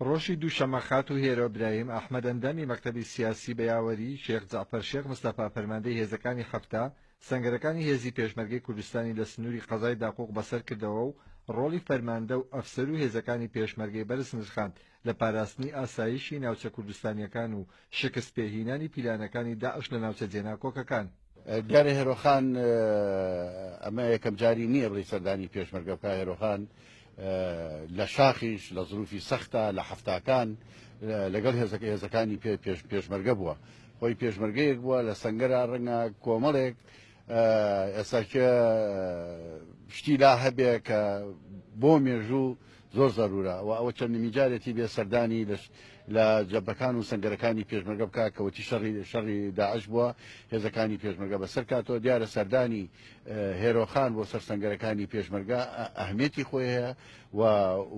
ڕۆژی دووشەمە خات و هێرە ئیبراهیم ئەحمەد ئەندامی مەکتەبی سیاسی بەیاوەری شێخ جەعفەر شێخ مستەفا فەرماندەی هێزەکانی هەفتە سەنگەرەکانی هێزی پێشمەرگەی کوردستانی لە سنووری قەزای داقوق بەسەر کردەوە و ڕۆڵی فەرماندە و ئەفسەر و هێزەکانی پێشمەرگەی بەرز نرخاند لە پاراستنی ئاسایشی ناوچە کوردستانیەکان و شکست پێهینانی پیلانەکانی داعش لە ناوچە جێناکۆکەکان. دیارە هێرۆخان ئەمە یەکەم جاری نییە بڵی سەردانی پێشمەرگە بکە. هێرۆخان لە شاخیش لە زروفی سەختە لە هەفتاکان لەگەڵ هێزەکانی پێشمەرگە بووە. خۆی پێشمەرگەیەک بووە لە سەنگەرە ڕەنگە کۆمەڵێک ئێستاکە شتی لا هەبێ کە بۆ مێژوو زۆر زەرورە و ئەوە چەندمی جارێتی بێ سەردانی لە جەبەکان و سەنگەرەکانی پێشمەرگە بکە کەوتی شەڕی داعش بووە هێزەکانی پێشمەرگە بەسەر کاتەوە. دیارە سەردانی هێرۆخان بۆ سەر سەنگەرەکانی پێشمەرگە ئەهمیەتی خۆی هەیە و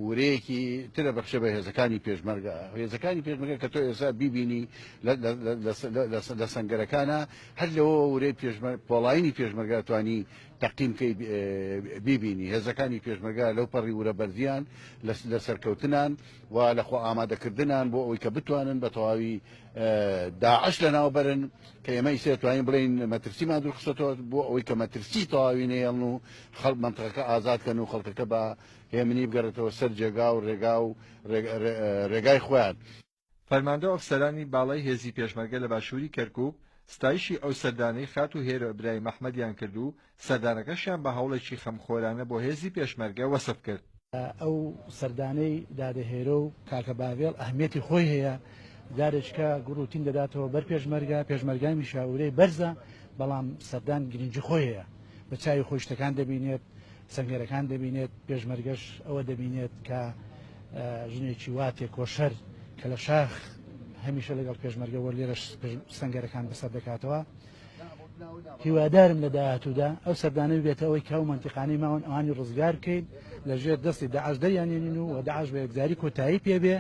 ورەیەکی ترە بەخشە بە هێزەکانی پێشمەرگە. هێزەکانی پێشمەرگە کە تۆ ئێستا بیبینی لە سەنگەرەکانە هەر لەوە ورەی پۆڵاینی پێشمەرگە توانی تەقیمکەی بیبینی. هێزەکانی پێشمەرگە لەو پەڕی ورە بەردیان لە سەرکەوتنان و لەخۆ ئامادەکردنان بۆ ئەوەی کە بتوانن بە تەواوی داعش لە ناوبەرن کە ئێمە ئیسێ توانین بڵین مەترسیمان دوورخستەوە بۆ ئەوەی کە مەترسی تەواوی نێڵن و خەڵک منتەقەکە ئازادکەن و خەڵکەکە بە هێمنی بگەڕێتەوە سەر جێگا و ڕێگای خۆیان. فەرماندە ئەفسەرانی باڵای هێزی پێشمەرگە لە باشووری کەرکووک ستایشی ئەو سەردانەی خات و هێرە ئیبراهیم ئەحمەدیان کرد و سەردانەکەشیان بە هەوڵێکی خەمخۆرانە بۆ هێزی پێشمەرگە وەسف کرد. ئەو سەردانەی دادەهێرە و کاکە باوێڵ ئەهمیەتی خۆی هەیە، جارێککە گوڕوتین دەداتەوە بەر پێشمەرگای میشاورەی بەرزە، بەڵام سەردان گرنگی خۆی هەیە. بە چاوی خۆی شتەکان دەبینێت، سەنگەرەکان دەبینێت، پێشمەرگەش ئەوە دەبینێت کە ژنێکی واتێ کۆشەر کە لە شاخ هەمیشە لەگەڵ پێشمەرگەوە لێرە سەنگەرەکان بەسەر دەکاتەوە. هیوادارم لە داهاتوودا ئەو سەردانەی بێتە ئەوەی کە ئەو منتیقانەی ماوەن ئەوانی ڕزگار بکەین لەژێر دەستی داعش دەریانێنین و داعش بە یەکجاری کۆتایی پێبێ.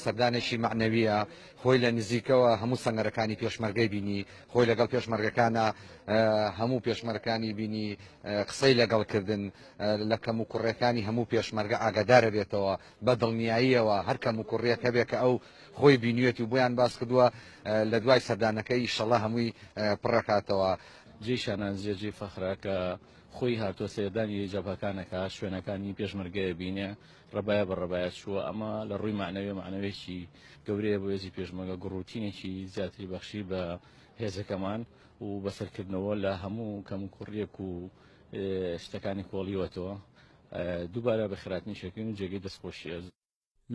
سەردانێکی معنەویە، خۆی لە نزیکەوە هەموو سەنگەرەکانی پێشمەرگەی بینی، خۆی لەگەڵ پێشمەرگەکانە هەموو پێشمەرگەکانی بینی، قسەی لەگەڵکردن لە کەم و کوڕەکانی هەموو پێشمەرگە ئاگادارە بێتەوە بە دڵنیاییەوە هەر کەم و کوڕێک هەبێ کە ئەو خۆی بینیوێتی و بۆیان باس کردووە لە دوای سەردانەکەی ئیشەڵا هەمووی پڕەکاتەوە. جێشانان جێجێ فەخرا کە خۆی هاتووە سێدانی جەبهەکانەکە شوێنەکانی پێشمەرگەیە بینێ ڕەبایە بە ڕەبایەت چووە. ئەمە لە ڕووی معنەوێکی گەورەیە بۆ هێزی پێشمەرگە گوڕوتینێکی زیاتری بەخشی بە هێزەکەمان و بەسەرکردنەوە لە هەموو کەم و کوڕیەک و شتەکانی کۆڵیوەتەوە دووبارە بە خراپنی شەکەین و جێگەی دەستخۆشیە.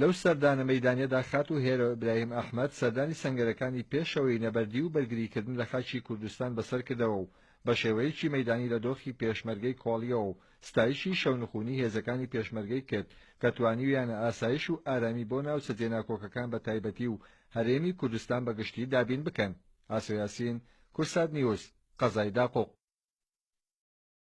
لەو سەردانە مەیدانیەدا خات و هێرە ئیبراهیم ئەحمەد سەردانی سەنگەرەکانی پێشەوەی نەبەردی و بەرگریکردن لە خاچی کوردستان بەسەر کردەوە و بە شێوەیەکی مەیدانی لە دۆخی پێشمەرگەی کۆڵیەوە و ستایشی شەونخوونی هێزەکانی پێشمەرگەی کرد کە توانیویانە ئاسایش و ئارامی بۆ ناوچە جێناکۆکەکان بە تایبەتی و هەرێمی کوردستان بەگشتی دابین بکەن. ئاسۆ یاسین، کورسات نیوز، قەزای داقوق.